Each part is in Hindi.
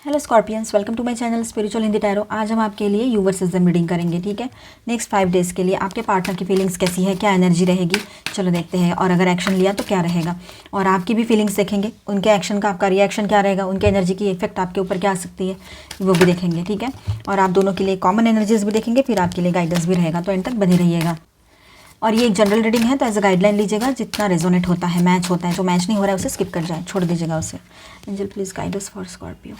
Hello Scorpions, welcome to my channel spiritual Hindi tarot. आज हम आपके लिए यू वर्सेस द रीडिंग करेंगे। ठीक है, नेक्स्ट 5 डेज़ के लिए आपके पार्टनर की फीलिंग्स कैसी है, क्या एनर्जी रहेगी, चलो देखते हैं। और अगर एक्शन लिया तो क्या रहेगा, और आपकी भी फीलिंग्स देखेंगे, उनके एक्शन का आपका रिएक्शन क्या रहेगा, उनके एनर्जी की इफेक्ट आपके ऊपर क्या आ सकती है वो भी देखेंगे। ठीक है, और आप दोनों के लिए कॉमन एनर्जीज भी देखेंगे, फिर आपके लिए गाइडेंस भी रहेगा, तो एंड तक बनी रहिएगा। और ये एक जनरल रीडिंग है, तो एज अ गाइडलाइन लीजिएगा, जितना रेजोनेट होता है, मैच होता है, जो मैच नहीं हो रहा है उसे स्किप कर जाए, छोड़ दीजिएगा उसे। Angel please guide us for Scorpio.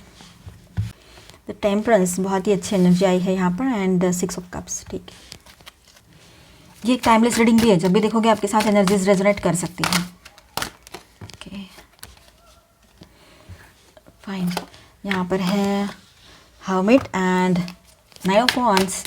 The temperance, बहुत ही अच्छी एनर्जी आई है यहाँ पर, एंड 6 ऑफ कप्स। ठीक है, ये एक टाइमलेस रीडिंग भी है, जब भी देखोगे आपके साथ एनर्जीज रेजोनेट कर सकती हैं। ओके फाइन, यहाँ पर है हर्मिट एंड 9 ऑफ वांड्स।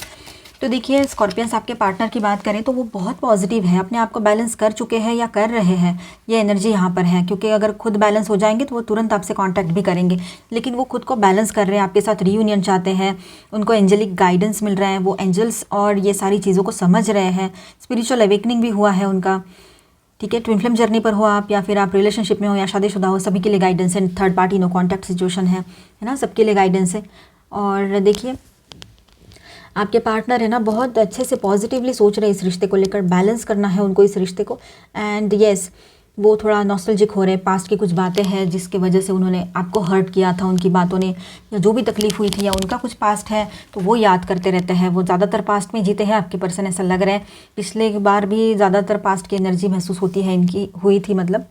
तो देखिए स्कॉर्पियंस, आपके पार्टनर की बात करें तो वो बहुत पॉजिटिव है, अपने आप को बैलेंस कर चुके हैं या कर रहे हैं, ये एनर्जी यहाँ पर है। क्योंकि अगर खुद बैलेंस हो जाएंगे तो वो तुरंत आपसे कांटेक्ट भी करेंगे, लेकिन वो खुद को बैलेंस कर रहे हैं, आपके साथ रीयूनियन चाहते हैं, उनको एंजेलिक गाइडेंस मिल रहा है, वो एंजल्स और ये सारी चीज़ों को समझ रहे हैं, स्पिरिचुअल अवेकनिंग भी हुआ है उनका। ठीक है, ट्विन फ्लेम जर्नी पर हो आप, या फिर आप रिलेशनशिप में हो या शादीशुदा हो, सभी के लिए गाइडेंस है। Third party no contact situation है ना, सबके लिए गाइडेंस है। और देखिए आपके पार्टनर है ना, बहुत अच्छे से पॉजिटिवली सोच रहे हैं इस रिश्ते को लेकर, बैलेंस करना है उनको इस रिश्ते को। एंड येस, वो थोड़ा नॉस्टैल्जिक हो रहे हैं, पास्ट की कुछ बातें हैं जिसकी वजह से उन्होंने आपको हर्ट किया था, उनकी बातों ने, या जो भी तकलीफ हुई थी, या उनका कुछ पास्ट है तो वो याद करते रहते हैं। वो ज़्यादातर पास्ट में जीते हैं आपके पर्सन, ऐसा लग रहा है। पिछले बार भी ज़्यादातर पास्ट की एनर्जी महसूस होती है इनकी, हुई थी मतलब।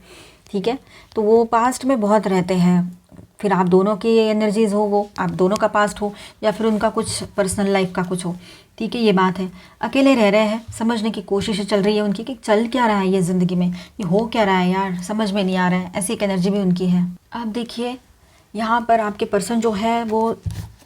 ठीक है, तो वो पास्ट में बहुत रहते हैं, फिर आप दोनों की एनर्जीज हो, वो आप दोनों का पास्ट हो, या फिर उनका कुछ पर्सनल लाइफ का कुछ हो। ठीक है, ये बात है। अकेले रह रहे हैं, समझने की कोशिश चल रही है उनकी कि चल क्या रहा है ये ज़िंदगी में, ये हो क्या रहा है यार, समझ में नहीं आ रहा है, ऐसी एक एनर्जी भी उनकी है। आप देखिए यहाँ पर आपके पर्सन जो है वो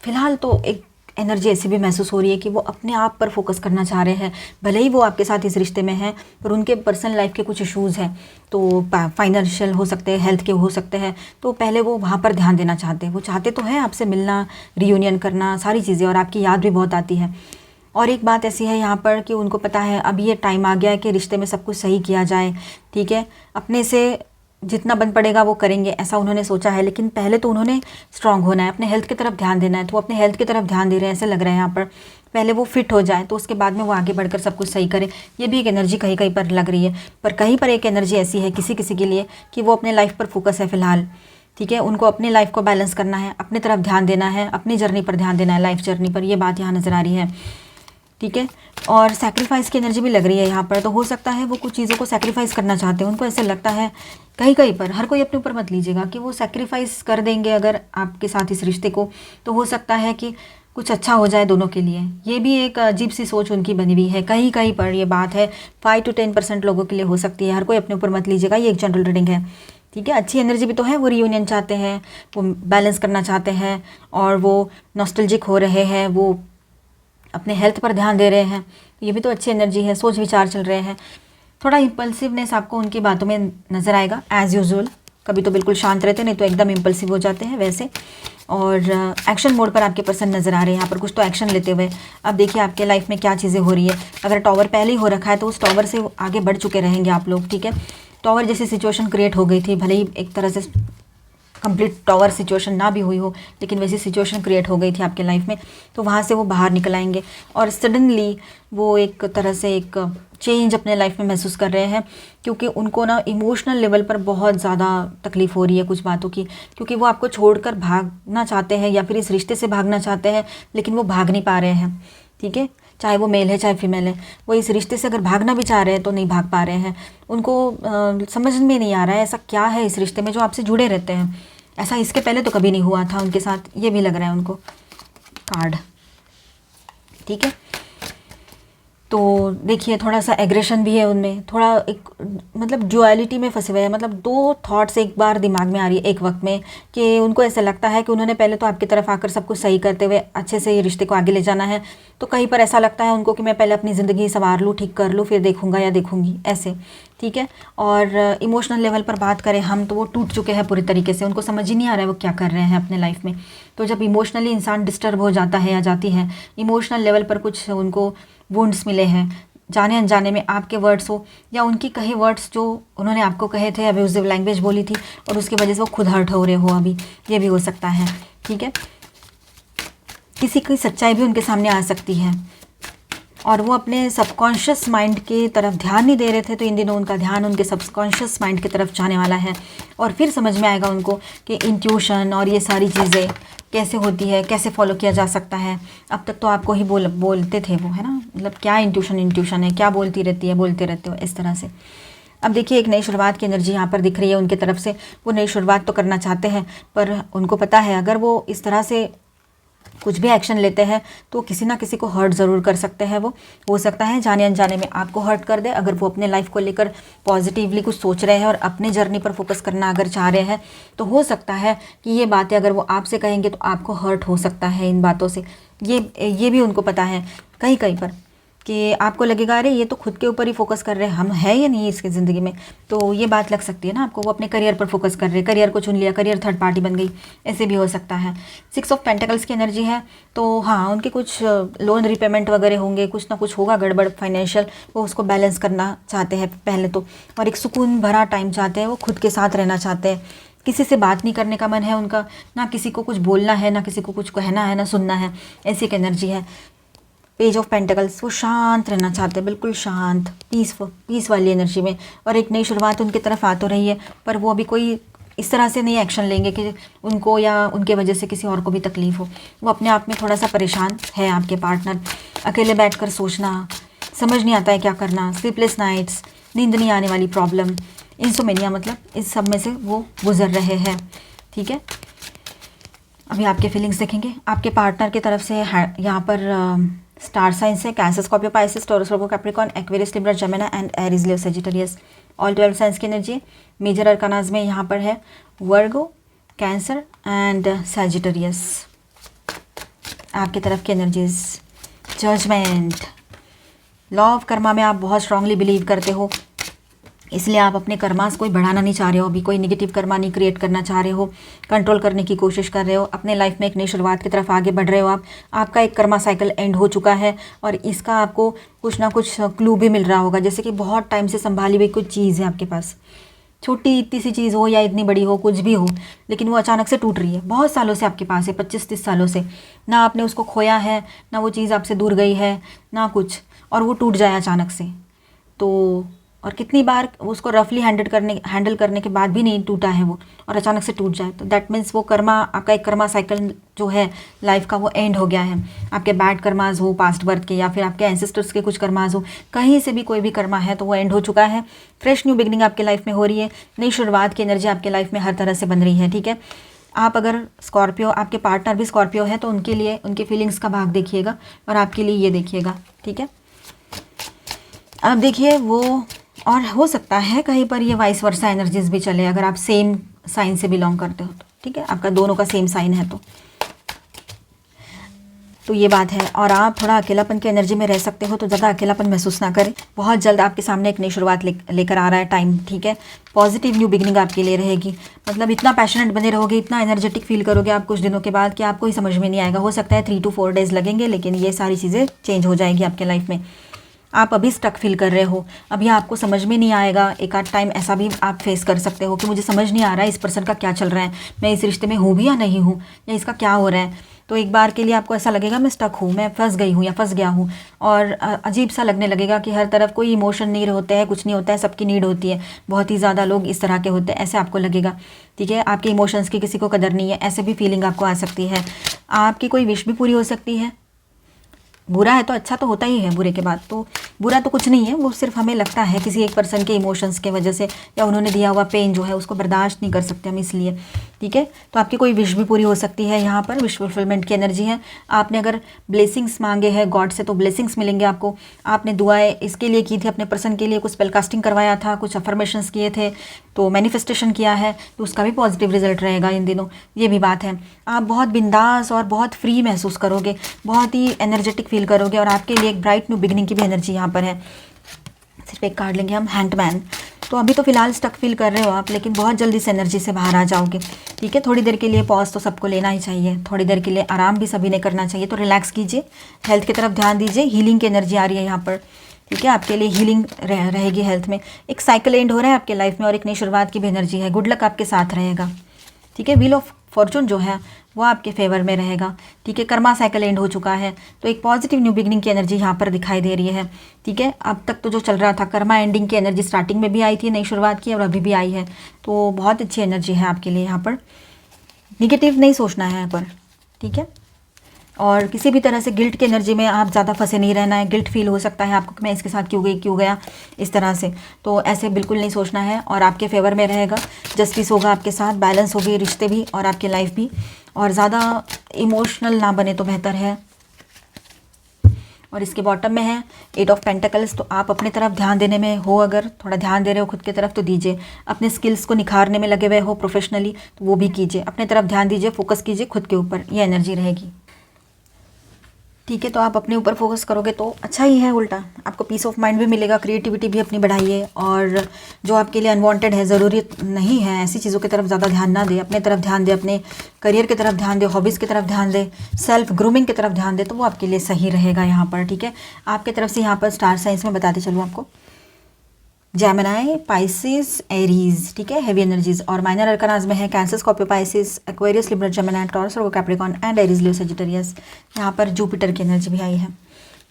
फ़िलहाल तो एक एनर्जी ऐसी भी महसूस हो रही है कि वो अपने आप पर फोकस करना चाह रहे हैं। भले ही वो आपके साथ इस रिश्ते में हैं, पर उनके पर्सनल लाइफ के कुछ इश्यूज़ हैं, तो फाइनेंशियल हो सकते हैं, हेल्थ के हो सकते हैं, तो पहले वो वहाँ पर ध्यान देना चाहते हैं। वो चाहते तो हैं आपसे मिलना, रियूनियन करना, सारी चीज़ें, और आपकी याद भी बहुत आती है। और एक बात ऐसी है यहाँ पर कि उनको पता है अब ये टाइम आ गया है कि रिश्ते में सब कुछ सही किया जाए। ठीक है, अपने से जितना बन पड़ेगा वो करेंगे, ऐसा उन्होंने सोचा है। लेकिन पहले तो उन्होंने स्ट्रांग होना है, अपने हेल्थ की तरफ ध्यान देना है, तो वो अपने हेल्थ की तरफ ध्यान दे रहे हैं, ऐसे लग रहा है यहाँ पर। पहले वो फिट हो जाए तो उसके बाद में वो आगे बढ़कर सब कुछ सही करे, ये भी एक एनर्जी कहीं कहीं पर लग रही है। पर कहीं पर एक एनर्जी ऐसी है किसी किसी के लिए कि वो अपने लाइफ पर फोकस है फ़िलहाल। ठीक है, उनको अपनी लाइफ को बैलेंस करना है, अपनी तरफ ध्यान देना है, अपनी जर्नी पर ध्यान देना है, लाइफ जर्नी पर, ये बात यहाँ नज़र आ रही है। ठीक है, और सैक्रिफाइस की एनर्जी भी लग रही है यहाँ पर, तो हो सकता है वो कुछ चीज़ों को सैक्रिफाइस करना चाहते हैं। उनको ऐसा लगता है कहीं कहीं पर, हर कोई अपने ऊपर मत लीजिएगा, कि वो सैक्रिफाइस कर देंगे अगर आपके साथ इस रिश्ते को, तो हो सकता है कि कुछ अच्छा हो जाए दोनों के लिए। ये भी एक अजीब सी सोच उनकी बनी हुई है, कहीं कहीं पर ये बात है। 5 to 10% लोगों के लिए हो सकती है, हर कोई अपने ऊपर मत लीजिएगा, ये एक जनरल रीडिंग है। ठीक है, अच्छी एनर्जी भी तो है, वो रियूनियन चाहते हैं, वो बैलेंस करना चाहते हैं, और वो नॉस्टैल्जिक हो रहे हैं, वो अपने हेल्थ पर ध्यान दे रहे हैं, ये भी तो अच्छी एनर्जी है। सोच विचार चल रहे हैं, थोड़ा इम्पल्सिवनेस आपको उनकी बातों में नज़र आएगा एज़ यूजुअल। कभी तो बिल्कुल शांत रहते, नहीं तो एकदम इम्पल्सिव हो जाते हैं वैसे। और एक्शन मोड पर आपके पर्सन नज़र आ रहे हैं यहाँ पर, कुछ तो एक्शन लेते हुए। अब देखिए आपके लाइफ में क्या चीज़ें हो रही है। अगर टॉवर पहले ही हो रखा है तो उस टॉवर से आगे बढ़ चुके रहेंगे आप लोग। ठीक है, टॉवर जैसी सिचुएशन क्रिएट हो गई थी, भले ही एक तरह से कंप्लीट टॉवर सिचुएशन ना भी हुई हो, लेकिन वैसी सिचुएशन क्रिएट हो गई थी आपके लाइफ में, तो वहाँ से वो बाहर निकल आएंगे। और सडनली वो एक तरह से एक चेंज अपने लाइफ में महसूस कर रहे हैं, क्योंकि उनको ना इमोशनल लेवल पर बहुत ज़्यादा तकलीफ़ हो रही है कुछ बातों की, क्योंकि वो आपको छोड़कर भागना चाहते हैं, या फिर इस रिश्ते से भागना चाहते हैं, लेकिन वो भाग नहीं पा रहे हैं। ठीक है, चाहे वो मेल है चाहे फीमेल है, वो इस रिश्ते से अगर भागना भी चाह रहे हैं तो नहीं भाग पा रहे हैं। उनको समझ में नहीं आ रहा है ऐसा क्या है इस रिश्ते में जो आपसे जुड़े रहते हैं, ऐसा इसके पहले तो कभी नहीं हुआ था उनके साथ, ये भी लग रहा है उनको कार्ड। ठीक है, तो देखिए थोड़ा सा एग्रेशन भी है उनमें, थोड़ा एक मतलब ड्युअलिटी में फंसे हुए हैं, मतलब 2 थॉट्स एक बार दिमाग में आ रही है एक वक्त में, कि उनको ऐसा लगता है कि उन्होंने पहले तो आपकी तरफ आकर सब कुछ सही करते हुए अच्छे से ये रिश्ते को आगे ले जाना है, तो कहीं पर ऐसा लगता है उनको कि मैं पहले अपनी ज़िंदगी संवार लूँ, ठीक कर लूँ, फिर देखूँगा या देखूँगी ऐसे। ठीक है, और इमोशनल लेवल पर बात करें हम, तो वो टूट चुके हैं पूरी तरीके से, उनको समझ ही नहीं आ रहा है वो क्या कर रहे हैं अपने लाइफ में। तो जब इमोशनली इंसान डिस्टर्ब हो जाता है या जाती है, इमोशनल लेवल पर कुछ उनको वुंड्स मिले हैं, जाने अनजाने में आपके वर्ड्स हो या उनकी कहे वर्ड्स जो उन्होंने आपको कहे थे, अब्यूजिव लैंग्वेज बोली थी और उसकी वजह से वो खुद हर्ट हो रहे हो अभी, ये भी हो सकता है। ठीक है, किसी की सच्चाई भी उनके सामने आ सकती है और वो अपने सबकॉन्शियस माइंड की तरफ ध्यान नहीं दे रहे थे, तो इन दिनों उनका ध्यान उनके सबकॉन्शियस माइंड की तरफ जाने वाला है और फिर समझ में आएगा उनको कि इंट्यूशन और ये सारी चीज़ें कैसे होती है, कैसे फॉलो किया जा सकता है। अब तक तो आपको ही बोलते थे वो, है ना, मतलब क्या इंट्यूशन है, क्या बोलते रहते हो इस तरह से। अब देखिए, एक नई शुरुआत की एनर्जी यहाँ पर दिख रही है उनकी तरफ से। वो नई शुरुआत तो करना चाहते हैं, पर उनको पता है अगर वो इस तरह से कुछ भी एक्शन लेते हैं तो किसी ना किसी को हर्ट ज़रूर कर सकते हैं। वो हो सकता है जाने अनजाने में आपको हर्ट कर दे। अगर वो अपने लाइफ को लेकर पॉजिटिवली कुछ सोच रहे हैं और अपने जर्नी पर फोकस करना अगर चाह रहे हैं, तो हो सकता है कि ये बातें अगर वो आपसे कहेंगे तो आपको हर्ट हो सकता है इन बातों से। ये भी उनको पता है कहीं कहीं पर कि आपको लगेगा अरे ये तो खुद के ऊपर ही फोकस कर रहे हैं, हम है या नहीं इसकी ज़िंदगी में, तो ये बात लग सकती है ना आपको। वो अपने करियर पर फोकस कर रहे हैं, करियर को चुन लिया, करियर थर्ड पार्टी बन गई, ऐसे भी हो सकता है। 6 ऑफ पेंटिकल्स की एनर्जी है, तो हाँ उनके कुछ लोन रिपेमेंट वगैरह होंगे, कुछ ना कुछ होगा गड़बड़ फाइनेंशियल, वो उसको बैलेंस करना चाहते हैं पहले तो, और एक सुकून भरा टाइम चाहते हैं, वो खुद के साथ रहना चाहते हैं। किसी से बात नहीं करने का मन है उनका, ना किसी को कुछ बोलना है, ना किसी को कुछ कहना है, ना सुनना है, ऐसी एक एनर्जी है। पेज ऑफ पेंटिकल्स, वो शांत रहना चाहते हैं, बिल्कुल शांत, पीस वाली एनर्जी में। और एक नई शुरुआत उनकी तरफ आ तो रही है, पर वो अभी कोई इस तरह से नहीं एक्शन लेंगे कि उनको या उनके वजह से किसी और को भी तकलीफ़ हो। वो अपने आप में थोड़ा सा परेशान है आपके पार्टनर। अकेले बैठकर सोचना, समझ नहीं आता है क्या करना, स्लीपलेस नाइट्स, नींद नहीं आने वाली प्रॉब्लम, इंसोमेनिया, मतलब इस सब में से वो गुजर रहे हैं। ठीक है, अभी आपके फीलिंग्स देखेंगे। आपके पार्टनर की तरफ से यहाँ पर स्टार साइंस है cancer, Scorpio, Pisces, taurus, Virgo, Capricorn, Aquarius, Libra, Gemini and Aries, Leo, Sagittarius. All 12 science की एनर्जी। मेजर अरकानाज में यहाँ पर है वर्गो, कैंसर एंड सजिटेरियस। आपकी तरफ की energies, judgement, law of karma में आप बहुत स्ट्रांगली बिलीव करते हो, इसलिए आप अपने कर्मास कोई बढ़ाना नहीं चाह रहे हो, अभी कोई नेगेटिव कर्मा नहीं क्रिएट करना चाह रहे हो, कंट्रोल करने की कोशिश कर रहे हो, अपने लाइफ में एक नई शुरुआत की तरफ आगे बढ़ रहे हो। आपका एक कर्मा साइकिल एंड हो चुका है और इसका आपको कुछ ना कुछ क्लू भी मिल रहा होगा, जैसे कि बहुत टाइम से संभाली हुई कुछ चीज़ है आपके पास, छोटी इतनी सी चीज़ हो या इतनी बड़ी हो, कुछ भी हो, लेकिन वो अचानक से टूट रही है। बहुत सालों से आपके पास है, 25-30 सालों से, ना आपने उसको खोया है, ना वो चीज़ आपसे दूर गई है, ना कुछ, और वो टूट जाए अचानक से। तो और कितनी बार उसको रफली हैंडल करने के बाद भी नहीं टूटा है वो, और अचानक से टूट जाए, तो दैट मीन्स वो कर्मा, आपका एक कर्मा साइकिल जो है लाइफ का, वो एंड हो गया है। आपके बैड कर्माज हो पास्ट बर्थ के, या फिर आपके एंसेस्टर्स के कुछ कर्माज हो, कहीं से भी कोई भी कर्मा है तो वो एंड हो चुका है। फ्रेश न्यू बिगनिंग आपके लाइफ में हो रही है, नई शुरुआत की एनर्जी आपके लाइफ में हर तरह से बन रही है। ठीक है, आप अगर स्कॉर्पियो, आपके पार्टनर भी स्कॉर्पियो है, तो उनके लिए उनके फीलिंग्स का भाग देखिएगा और आपके लिए ये देखिएगा। ठीक है, अब देखिए वो, और हो सकता है कहीं पर ये वाइस वर्सा एनर्जीज भी चले, अगर आप सेम साइन से बिलोंग करते हो तो। ठीक है, आपका दोनों का सेम साइन है तो ये बात है। और आप थोड़ा अकेलापन की एनर्जी में रह सकते हो, तो ज़्यादा अकेलापन महसूस ना करें। बहुत जल्द आपके सामने एक नई शुरुआत लेकर आ रहा है टाइम। ठीक है, पॉजिटिव न्यू बिगनिंग आपके लिए रहेगी, मतलब इतना पैशनेट बने रहोगे, इतना एनर्जेटिक फील करोगे आप कुछ दिनों के बाद कि आपको ही समझ में नहीं आएगा। हो सकता है 3 to 4 डेज़ लगेंगे, लेकिन ये सारी चीज़ें चेंज हो जाएगी आपके लाइफ में। आप अभी स्टक फील कर रहे हो, अभी आपको समझ में नहीं आएगा, एक आध टाइम ऐसा भी आप फेस कर सकते हो कि मुझे समझ नहीं आ रहा है इस पर्सन का क्या चल रहा है, मैं इस रिश्ते में हूँ भी या नहीं हूँ, या इसका क्या हो रहा है। तो एक बार के लिए आपको ऐसा लगेगा मैं स्टक हूँ, मैं फंस गई हूँ या फंस गया हूँ, और अजीब सा लगने लगेगा कि हर तरफ कोई इमोशन नहीं होते हैं, कुछ नहीं होता है, सबकी नीड होती है, बहुत ही ज़्यादा लोग इस तरह के होते हैं, ऐसे आपको लगेगा। ठीक है, आपके इमोशंस की किसी को कदर नहीं है, ऐसे भी फीलिंग आपको आ सकती है। आपकी कोई विश भी पूरी हो सकती है। बुरा है तो अच्छा तो होता ही है, बुरे के बाद तो बुरा तो कुछ नहीं है, वो सिर्फ हमें लगता है किसी एक पर्सन के इमोशंस के वजह से, या उन्होंने दिया हुआ पेन जो है उसको बर्दाश्त नहीं कर सकते हम, इसलिए। ठीक है, तो आपकी कोई विश भी पूरी हो सकती है, यहाँ पर विश फुलफिलमेंट की एनर्जी है। आपने अगर ब्लेसिंग्स मांगे हैं गॉड से, तो ब्लेसिंग्स मिलेंगे आपको। आपने दुआएं इसके लिए की थी, अपने पर्सन के लिए कुछ स्पेल कास्टिंग करवाया था, कुछ अफर्मेशंस किए थे, तो मैनिफेस्टेशन किया है, तो उसका भी पॉजिटिव रिजल्ट रहेगा इन दिनों, ये भी बात है। आप बहुत बिंदास और बहुत फ्री महसूस करोगे, बहुत ही एनर्जेटिक फील करोगे, और आपके लिए एक ब्राइट न्यू बिगनिंग की भी एनर्जी यहाँ पर है। सिर्फ एक कार्ड लेंगे हम, हैंडमैन। तो अभी तो फिलहाल स्टक फील कर रहे हो आप, लेकिन बहुत जल्दी इस एनर्जी से बाहर आ जाओगे। ठीक है, थोड़ी देर के लिए पॉज तो सबको लेना ही चाहिए, थोड़ी देर के लिए आराम भी सभी ने करना चाहिए, तो रिलैक्स कीजिए, हेल्थ की तरफ ध्यान दीजिए। हीलिंग की एनर्जी आ रही है यहाँ पर। ठीक है, आपके लिए हीलिंग रहेगी हेल्थ में। एक साइकिल एंड हो रहा है आपके लाइफ में और एक नई शुरुआत की भी एनर्जी है। गुड लक आपके साथ रहेगा। ठीक है, व्हील ऑफ फॉर्चून जो है वो आपके फेवर में रहेगा। ठीक है, कर्मा साइकिल एंड हो चुका है तो एक पॉजिटिव न्यू बिगनिंग की एनर्जी यहाँ पर दिखाई दे रही है। ठीक है, अब तक तो जो चल रहा था कर्मा एंडिंग की एनर्जी स्टार्टिंग में भी आई थी, नई शुरुआत की, और अभी भी आई है, तो बहुत अच्छी एनर्जी है आपके लिए। यहाँ पर निगेटिव नहीं सोचना है यहाँ पर। ठीक है, और किसी भी तरह से गिल्ट की एनर्जी में आप ज़्यादा फंसे नहीं रहना है। गिल्ट फील हो सकता है आपको कि मैं इसके साथ क्यों गया इस तरह से, तो ऐसे बिल्कुल नहीं सोचना है और आपके फेवर में रहेगा। जस्टिस होगा आपके साथ, बैलेंस होगी रिश्ते भी और आपकी लाइफ भी, और ज़्यादा इमोशनल ना बने तो बेहतर है। और इसके बॉटम में है 8 ऑफ पेंटिकल्स। तो आप अपनी तरफ ध्यान देने में हो, अगर थोड़ा ध्यान दे रहे हो खुद की तरफ तो दीजिए। अपने स्किल्स को निखारने में लगे हुए हो प्रोफेशनली तो वो भी कीजिए, अपने तरफ ध्यान दीजिए, फोकस कीजिए खुद के ऊपर, ये एनर्जी रहेगी। ठीक है, तो आप अपने ऊपर फोकस करोगे तो अच्छा ही है, उल्टा आपको पीस ऑफ माइंड भी मिलेगा। क्रिएटिविटी भी अपनी बढ़ाइए, और जो आपके लिए अनवांटेड है, ज़रूरी नहीं है ऐसी चीज़ों की तरफ ज़्यादा ध्यान ना दे, अपने तरफ ध्यान दे, अपने करियर की तरफ ध्यान दे, हॉबीज़ की तरफ ध्यान दे, सेल्फ ग्रूमिंग की तरफ ध्यान दे, तो वो आपके लिए सही रहेगा यहाँ पर। ठीक है, आपकी तरफ से यहाँ पर स्टार साइंस में बताते चलूँ आपको, जेमिनी, पाइसिस, एरीज। ठीक है, हेवी एनर्जीज। और माइनर अरकानाज में है cancer, Scorpio, Pisces, Aquarius, Libra, Gemini, taurus, Virgo, Capricorn and Aries, Leo, Sagittarius. यहाँ पर जुपिटर की एनर्जी भी आई है।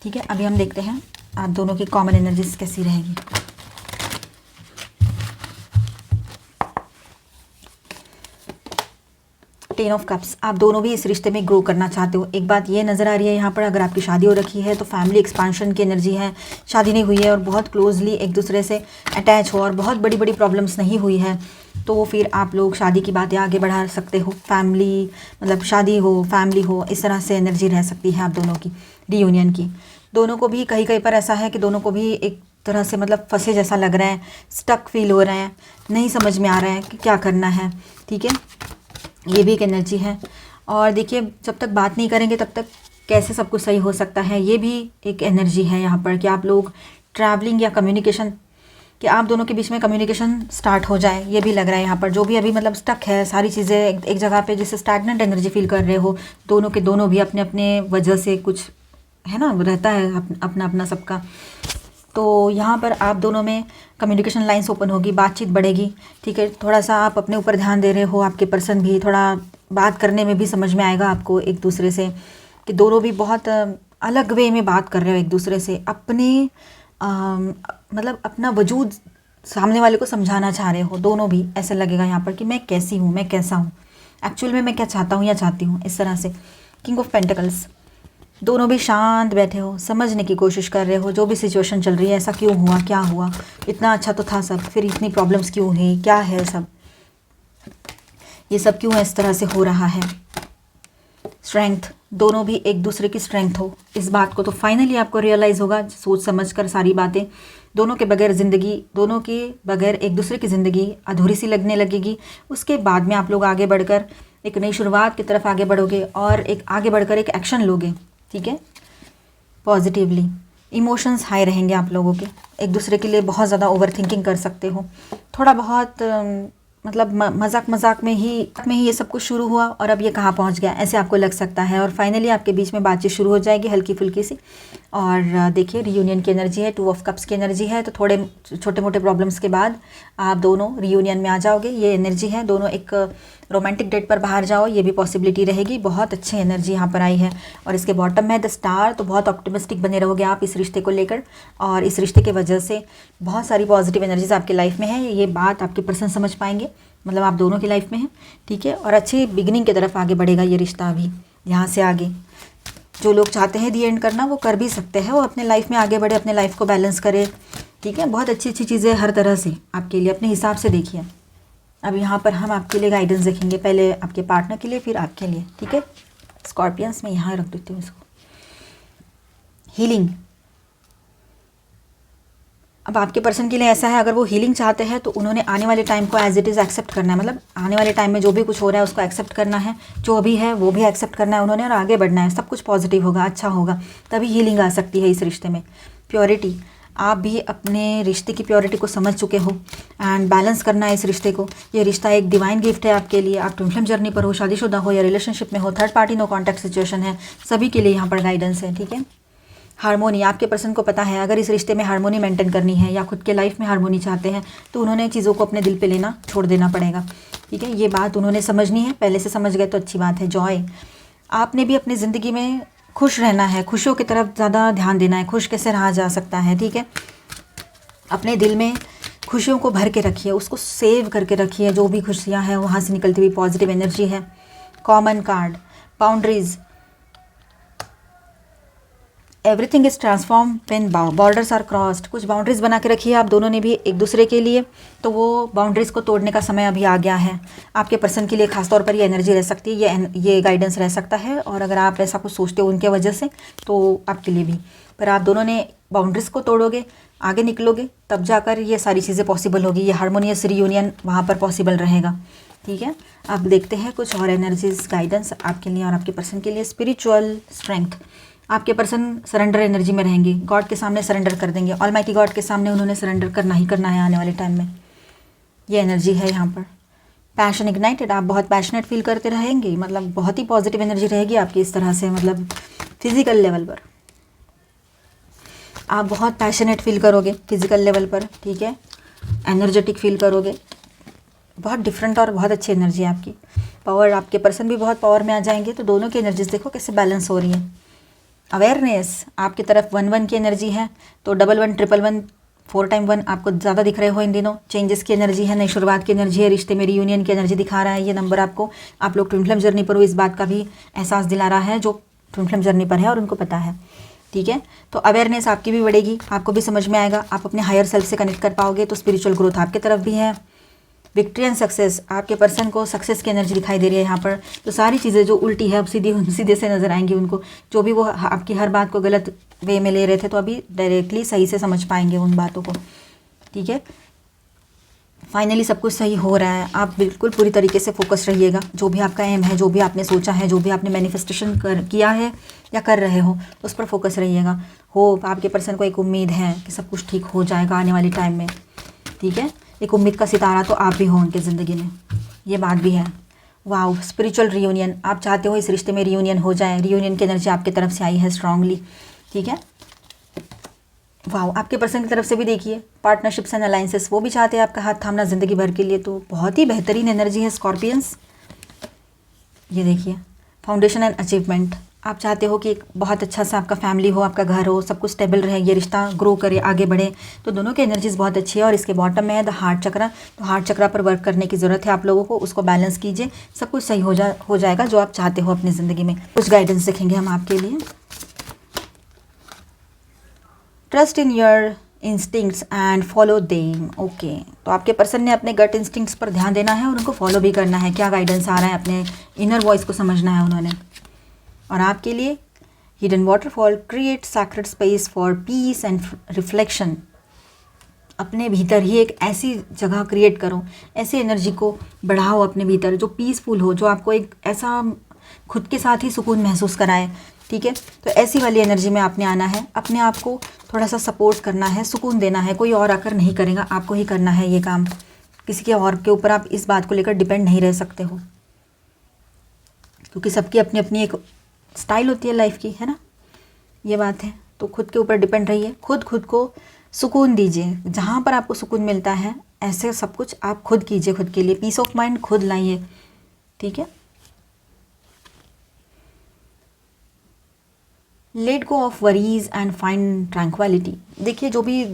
ठीक है, अभी हम देखते हैं आप दोनों की कॉमन एनर्जीज कैसी रहेगी। 10 ऑफ कप्स, आप दोनों भी इस रिश्ते में ग्रो करना चाहते हो। एक बात ये नज़र आ रही है यहाँ पर, अगर आपकी शादी हो रखी है तो फैमिली एक्सपांशन की एनर्जी है। शादी नहीं हुई है और बहुत क्लोजली एक दूसरे से अटैच हो और बहुत बड़ी बड़ी प्रॉब्लम्स नहीं हुई है, तो फिर आप लोग शादी की बातें आगे बढ़ा सकते हो। फैमिली मतलब शादी हो, फैमिली हो, इस तरह से एनर्जी रह सकती है आप दोनों की, रियूनियन की। दोनों को भी कहीं कहीं पर ऐसा है कि दोनों को भी एक तरह से मतलब फंसे जैसा लग रहा है, स्टक फील हो रहे हैं, नहीं समझ में आ रहा है कि क्या करना है। ठीक है, ये भी एक एनर्जी है। और देखिए, जब तक बात नहीं करेंगे तब तक कैसे सब कुछ सही हो सकता है, ये भी एक एनर्जी है यहाँ पर कि आप लोग ट्रैवलिंग या कम्युनिकेशन, कि आप दोनों के बीच में कम्युनिकेशन स्टार्ट हो जाए, ये भी लग रहा है यहाँ पर। जो भी अभी मतलब स्टक है सारी चीज़ें एक जगह पे, जिससे स्टैग्नेंट एनर्जी फील कर रहे हो, दोनों के दोनों भी अपने अपने वजह से, कुछ है ना, रहता है अपना अपना सबका, तो यहाँ पर आप दोनों में कम्युनिकेशन लाइंस ओपन होगी, बातचीत बढ़ेगी। ठीक है, थोड़ा सा आप अपने ऊपर ध्यान दे रहे हो, आपके पर्सन भी थोड़ा बात करने में भी समझ में आएगा आपको एक दूसरे से, कि दोनों भी बहुत अलग वे में बात कर रहे हो एक दूसरे से, अपने मतलब अपना वजूद सामने वाले को समझाना चाह रहे हो दोनों भी। ऐसा लगेगा यहाँ पर कि मैं कैसी हूँ, मैं कैसा हूँ, एक्चुअल में मैं क्या चाहता हूँ या चाहती हूँ, इस तरह से। किंग ऑफ पेंटिकल्स, दोनों भी शांत बैठे हो, समझने की कोशिश कर रहे हो जो भी सिचुएशन चल रही है, ऐसा क्यों हुआ, क्या हुआ, इतना अच्छा तो था सब, फिर इतनी प्रॉब्लम्स क्यों हुई, क्या है सब, ये सब क्यों इस तरह से हो रहा है। स्ट्रेंथ, दोनों भी एक दूसरे की स्ट्रेंथ हो, इस बात को तो फाइनली आपको रियलाइज़ होगा सोच समझ कर सारी बातें। दोनों के बगैर ज़िंदगी, दोनों के बगैर एक दूसरे की ज़िंदगी अधूरी सी लगने लगेगी। उसके बाद में आप लोग आगे बढ़कर एक नई शुरुआत की तरफ आगे बढ़ोगे और एक आगे बढ़कर एक एक्शन लोगे। ठीक है, पॉजिटिवली। इमोशंस हाई रहेंगे आप लोगों के, एक दूसरे के लिए बहुत ज़्यादा ओवर थिंकिंग कर सकते हो। थोड़ा बहुत मतलब मजाक में ही ये सब कुछ शुरू हुआ और अब ये कहाँ पहुँच गया, ऐसे आपको लग सकता है। और फाइनली आपके बीच में बातचीत शुरू हो जाएगी हल्की फुल्की सी। और देखिए, रियूनियन की एनर्जी है, 2 ऑफ कप्स की एनर्जी है, तो थोड़े छोटे मोटे प्रॉब्लम्स के बाद आप दोनों रियूनियन में आ जाओगे, ये एनर्जी है। दोनों एक रोमांटिक डेट पर बाहर जाओ, ये भी पॉसिबिलिटी रहेगी। बहुत अच्छी एनर्जी यहाँ पर आई है। और इसके बॉटम में द स्टार, तो बहुत ऑप्टिमिस्टिक बने रहोगे आप इस रिश्ते को लेकर, और इस रिश्ते की वजह से बहुत सारी पॉजिटिव एनर्जीज आपकी लाइफ में है। ये बात आपके पर्सन समझ पाएंगे, मतलब आप दोनों की लाइफ में है। ठीक है, और अच्छी बिगिनिंग की तरफ आगे बढ़ेगा ये रिश्ता। अभी यहाँ से आगे जो लोग चाहते हैं दी एंड करना, वो कर भी सकते हैं, वो अपने लाइफ में आगे बढ़े, अपने लाइफ को बैलेंस करे। ठीक है, बहुत अच्छी अच्छी चीज़ें हर तरह से आपके लिए, अपने हिसाब से देखिए। अब यहाँ पर हम आपके लिए गाइडेंस देखेंगे, पहले आपके पार्टनर के लिए, फिर आपके लिए। ठीक है, स्कॉर्पियंस में यहाँ रख देती हूँ इसको। हीलिंग, अब आपके पर्सन के लिए ऐसा है, अगर वो हीलिंग चाहते हैं तो उन्होंने आने वाले टाइम को एज इट इज़ एक्सेप्ट करना है। मतलब आने वाले टाइम में जो भी कुछ हो रहा है उसको एक्सेप्ट करना है, जो भी है वो भी एक्सेप्ट करना है उन्होंने, और आगे बढ़ना है। सब कुछ पॉजिटिव होगा, अच्छा होगा, तभी हीलिंग आ सकती है इस रिश्ते में। प्योरिटी, आप भी अपने रिश्ते की प्योरिटी को समझ चुके हो एंड बैलेंस करना है इस रिश्ते को। ये रिश्ता एक डिवाइन गिफ्ट है आपके लिए। आप ट्विन फ्लेम जर्नी पर हो, शादीशुदा हो या रिलेशनशिप में हो, third party no contact situation है, सभी के लिए यहाँ पर गाइडेंस है। ठीक है, हारमोनी, आपके पर्सन को पता है अगर इस रिश्ते में हारमोनी मेंटेन करनी है या खुद के लाइफ में हारमोनी चाहते हैं तो उन्होंने चीज़ों को अपने दिल पे लेना छोड़ देना पड़ेगा। ठीक है, ये बात उन्होंने समझनी है, पहले से समझ गए तो अच्छी बात है। जॉय, आपने भी अपनी ज़िंदगी में खुश रहना है, खुशियों की तरफ ज़्यादा ध्यान देना है। खुश कैसे रहा जा सकता है, ठीक है, अपने दिल में खुशियों को भर के रखिए, उसको सेव करके रखिए। जो भी खुशियाँ हैं वहाँ से निकलती हुई पॉजिटिव एनर्जी है। Common card, boundaries, everything is transform when borders are crossed. कुछ बाउंड्रीज बना के रखिए आप दोनों ने भी एक दूसरे के लिए, तो वो बाउंड्रीज़ को तोड़ने का समय अभी आ गया है। आपके पर्सन के लिए खासतौर पर ये एनर्जी रह सकती है, ये गाइडेंस रह सकता है। और अगर आप ऐसा कुछ सोचते हो उनके वजह से तो आपके लिए भी, पर आप दोनों ने बाउंड्रीज़ को तोड़ोगे, आगे निकलोगे, तब जाकर ये सारी चीज़ें पॉसिबल होगी। ये हारमोनियस रियूनियन वहाँ पर पॉसिबल रहेगा। ठीक है, अब देखते हैं कुछ और एनर्जीज गाइडेंस आपके लिए और आपके पर्सन के लिए। स्पिरिचुअल स्ट्रेंथ, आपके पर्सन सरेंडर एनर्जी में रहेंगे, गॉड के सामने सरेंडर कर देंगे। ऑलमाइटी गॉड के सामने उन्होंने सरेंडर करना ही करना है आने वाले टाइम में, ये एनर्जी है यहाँ पर। पैशन इग्नाइटेड, आप बहुत पैशनेट फील करते रहेंगे, मतलब बहुत ही पॉजिटिव एनर्जी रहेगी आपकी इस तरह से, मतलब फिजिकल लेवल पर आप बहुत पैशनेट फील करोगे फिजिकल लेवल पर। ठीक है, एनर्जेटिक फील करोगे, बहुत डिफरेंट और बहुत अच्छी एनर्जी है आपकी। पावर, आपके पर्सन भी बहुत पावर में आ जाएंगे, तो दोनों की एनर्जीज देखो कैसे बैलेंस हो रही है। अवेयरनेस, आपकी तरफ 1-1 की एनर्जी है, तो 1-1, 1-1, 4 टाइम 1 आपको ज़्यादा दिख रहे हो इन दिनों। चेंजेस की एनर्जी है, नई शुरुआत की एनर्जी है, रिश्ते में रियूनियन की एनर्जी दिखा रहा है ये नंबर आपको। आप लोग ट्विन फ्लेम जर्नी पर हो, इस बात का भी एहसास दिला रहा है जो ट्विन फ्लेम जर्नी पर है और उनको पता है। ठीक है, तो अवेयरनेस आपकी भी बढ़ेगी, आपको भी समझ में आएगा, आप अपने हायर सेल्फ से कनेक्ट कर पाओगे, तो स्पिरिचुअल ग्रोथ आपके तरफ भी है। विक्ट्री एंड सक्सेस, आपके पर्सन को सक्सेस की एनर्जी दिखाई दे रही है यहाँ पर। तो सारी चीज़ें जो उल्टी है अब सीधे से नजर आएंगी उनको। जो भी वो आपकी हर बात को गलत वे में ले रहे थे, तो अभी डायरेक्टली सही से समझ पाएंगे उन बातों को। ठीक है, फाइनली सब कुछ सही हो रहा है। आप बिल्कुल पूरी तरीके से फोकस रहिएगा, जो भी आपका एम है, जो भी आपने सोचा है, जो भी आपने मैनिफेस्टेशन किया है या कर रहे हो, उस पर फोकस रहिएगा। होप, आपके पर्सन को एक उम्मीद है कि सब कुछ ठीक हो जाएगा आने वाली टाइम में। ठीक है, एक उम्मीद का सितारा तो आप भी हो उनकी ज़िंदगी में, ये बात भी है। वाओ, स्पिरिचुअल रियूनियन, आप चाहते हो इस रिश्ते में रियूनियन हो जाए, रियूनियन की एनर्जी आपकी तरफ से आई है स्ट्रांगली। ठीक है, वाओ, आपके पर्सन की तरफ से भी देखिए पार्टनरशिप्स एंड अलायंसेस, वो भी चाहते हैं आपका हाथ थामना ज़िंदगी भर के लिए, तो बहुत ही बेहतरीन एनर्जी है स्कॉर्पियंस। ये देखिए फाउंडेशन एंड अचीवमेंट, आप चाहते हो कि एक बहुत अच्छा सा आपका फैमिली हो, आपका घर हो, सब कुछ स्टेबल रहे, ये रिश्ता ग्रो करे, आगे बढ़े, तो दोनों की एनर्जीज बहुत अच्छी है। और इसके बॉटम में है द हार्ट चक्रा, तो हार्ट चक्रा पर वर्क करने की ज़रूरत है आप लोगों को, उसको बैलेंस कीजिए, सब कुछ सही हो जाएगा जो आप चाहते हो अपनी ज़िंदगी में। कुछ गाइडेंस देखेंगे हम आपके लिए। Trust in your instincts and follow them. Okay, तो आपके पर्सन ने अपने गट इंस्टिंक्ट्स पर ध्यान देना है और उनको फॉलो भी करना है। क्या गाइडेंस आ रहा है, अपने इनर वॉइस को समझना है उन्होंने। और आपके लिए hidden waterfall, create sacred space for piece and reflection. अपने भीतर ही एक ऐसी जगह क्रिएट करो, ऐसी एनर्जी को बढ़ाओ अपने भीतर जो पीसफुल हो, जो आपको एक ऐसा खुद के साथ ही सुकून महसूस कराए। ठीक है, तो ऐसी वाली एनर्जी में आपने आना है, अपने आप को थोड़ा सा सपोर्ट करना है, सुकून देना है। कोई और आकर नहीं करेगा, आपको ही करना है ये काम। किसी के और के ऊपर आप इस बात को लेकर डिपेंड नहीं रह सकते हो, क्योंकि सबकी अपनी अपनी एक स्टाइल होती है लाइफ की, है ना, ये बात है। तो खुद के ऊपर डिपेंड रहिए, खुद को सुकून दीजिए। जहाँ पर आपको सुकून मिलता है ऐसे सब कुछ आप खुद कीजिए, खुद के लिए पीस ऑफ माइंड खुद लाइए। ठीक है, let go of worries and find tranquillity. देखिए जो भी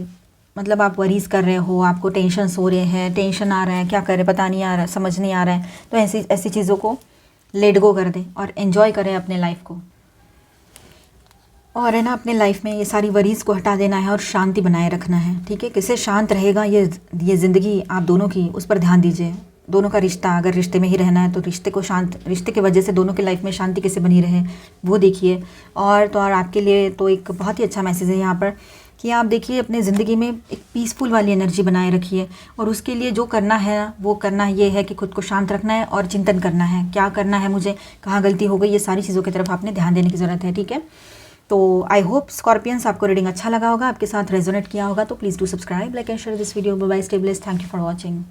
मतलब आप वरीज कर रहे हो, आपको टेंशन हो रहे हैं, टेंशन आ रहा है, क्या करें पता नहीं आ रहा है, समझ नहीं आ रहा है, तो ऐसी चीज़ों को लेट गो कर दें और एंजॉय करें अपने लाइफ को। और है ना, अपने लाइफ में ये सारी वरीज को हटा देना है और शांति बनाए रखना है। ठीक है, कैसे शांत रहेगा ये ज़िंदगी आप दोनों की, उस पर ध्यान दीजिए। दोनों का रिश्ता, अगर रिश्ते में ही रहना है तो रिश्ते की वजह से दोनों के लाइफ में शांति कैसे बनी रहे वो देखिए। और आपके लिए तो एक बहुत ही अच्छा मैसेज है यहाँ पर कि आप देखिए अपने ज़िंदगी में एक पीसफुल वाली एनर्जी बनाए रखिए। और उसके लिए जो करना है वो करना ये है कि खुद को शांत रखना है और चिंतन करना है, क्या करना है मुझे, कहाँ गलती हो गई, ये सारी चीज़ों की तरफ आपने ध्यान देने की ज़रूरत है। ठीक है, तो आई होप स्कॉर्पियंस आपको रीडिंग अच्छा लगा होगा, आपके साथ रेजोनेट किया होगा, तो please do subscribe, like and share this video. Bye, stay blessed, thank you for watching.